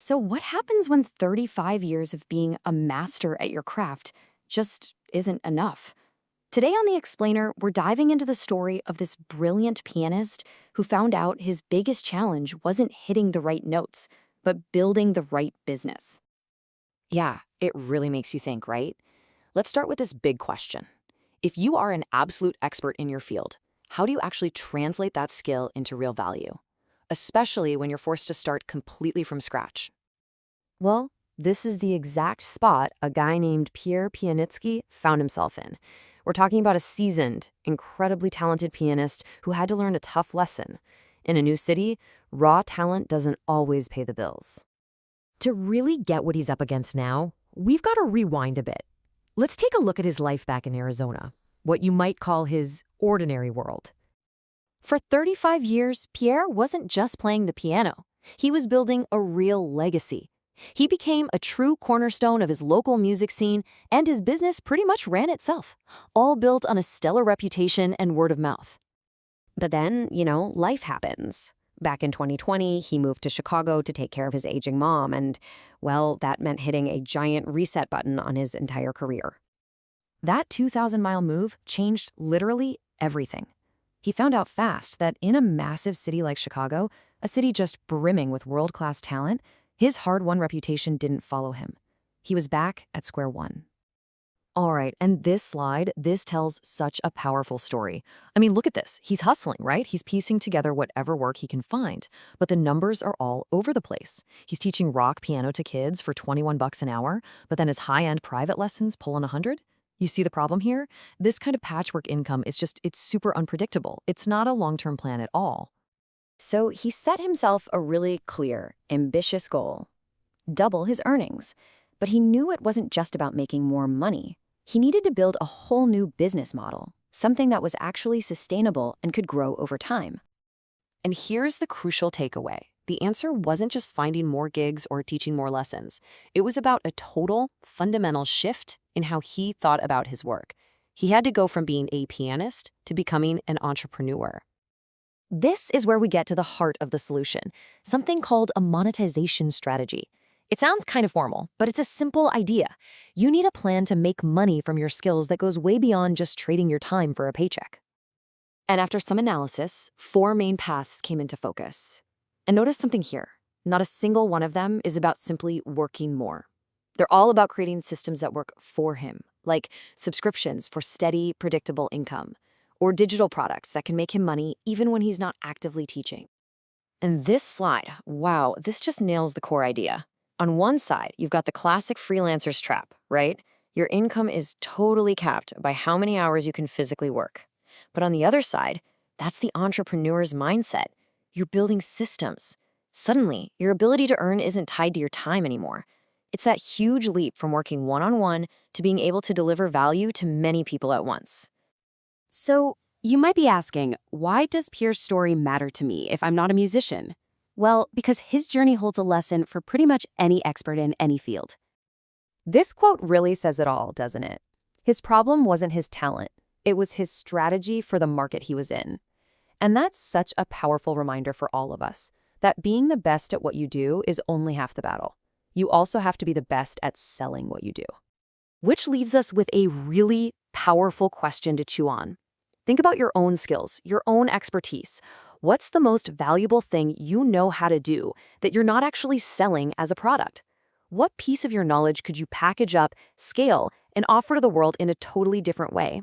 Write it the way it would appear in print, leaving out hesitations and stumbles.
So, what happens when 35 years of being a master at your craft just isn't enough? Today on The Explainer, we're diving into the story of this brilliant pianist who found out his biggest challenge wasn't hitting the right notes, but building the right business. Yeah, it really makes you think, right? Let's start with this big question. If you are an absolute expert in your field, how do you actually translate that skill into real value? Especially when you're forced to start completely from scratch. Well, this is the exact spot a guy named Pierre Pianitsky found himself in. We're talking about a seasoned, incredibly talented pianist who had to learn a tough lesson. In a new city, raw talent doesn't always pay the bills. To really get what he's up against now, we've got to rewind a bit. Let's take a look at his life back in Arizona, what you might call his ordinary world. For 35 years, Pierre wasn't just playing the piano. He was building a real legacy. He became a true cornerstone of his local music scene, and his business pretty much ran itself, all built on a stellar reputation and word of mouth. But then, life happens. Back in 2020, he moved to Chicago to take care of his aging mom, and, well, that meant hitting a giant reset button on his entire career. That 2,000-mile move changed literally everything. He found out fast that in a massive city like Chicago, a city just brimming with world-class talent, his hard-won reputation didn't follow him. He was back at square one. All right, and this tells such a powerful story. I mean, look at this. He's hustling, right? He's piecing together whatever work he can find, but the numbers are all over the place. He's teaching rock piano to kids for 21 bucks an hour, but then his high-end private lessons pull in 100? You see the problem here? This kind of patchwork income it's super unpredictable. It's not a long-term plan at all. So he set himself a really clear, ambitious goal: double his earnings. But he knew it wasn't just about making more money. He needed to build a whole new business model, something that was actually sustainable and could grow over time. And here's the crucial takeaway. The answer wasn't just finding more gigs or teaching more lessons. It was about a total, fundamental shift in how he thought about his work. He had to go from being a pianist to becoming an entrepreneur. This is where we get to the heart of the solution, something called a monetization strategy. It sounds kind of formal, but it's a simple idea. You need a plan to make money from your skills that goes way beyond just trading your time for a paycheck. And after some analysis, 4 main paths came into focus. And notice something here. Not a single one of them is about simply working more. They're all about creating systems that work for him, like subscriptions for steady, predictable income, or digital products that can make him money even when he's not actively teaching. And this slide, wow, this just nails the core idea. On one side, you've got the classic freelancer's trap, right? Your income is totally capped by how many hours you can physically work. But on the other side, that's the entrepreneur's mindset. You're building systems. Suddenly, your ability to earn isn't tied to your time anymore. It's that huge leap from working one-on-one to being able to deliver value to many people at once. So, you might be asking, why does Pierre's story matter to me if I'm not a musician? Well, because his journey holds a lesson for pretty much any expert in any field. This quote really says it all, doesn't it? His problem wasn't his talent. It was his strategy for the market he was in. And that's such a powerful reminder for all of us, that being the best at what you do is only half the battle. You also have to be the best at selling what you do. Which leaves us with a really powerful question to chew on. Think about your own skills, your own expertise. What's the most valuable thing you know how to do that you're not actually selling as a product? What piece of your knowledge could you package up, scale, and offer to the world in a totally different way?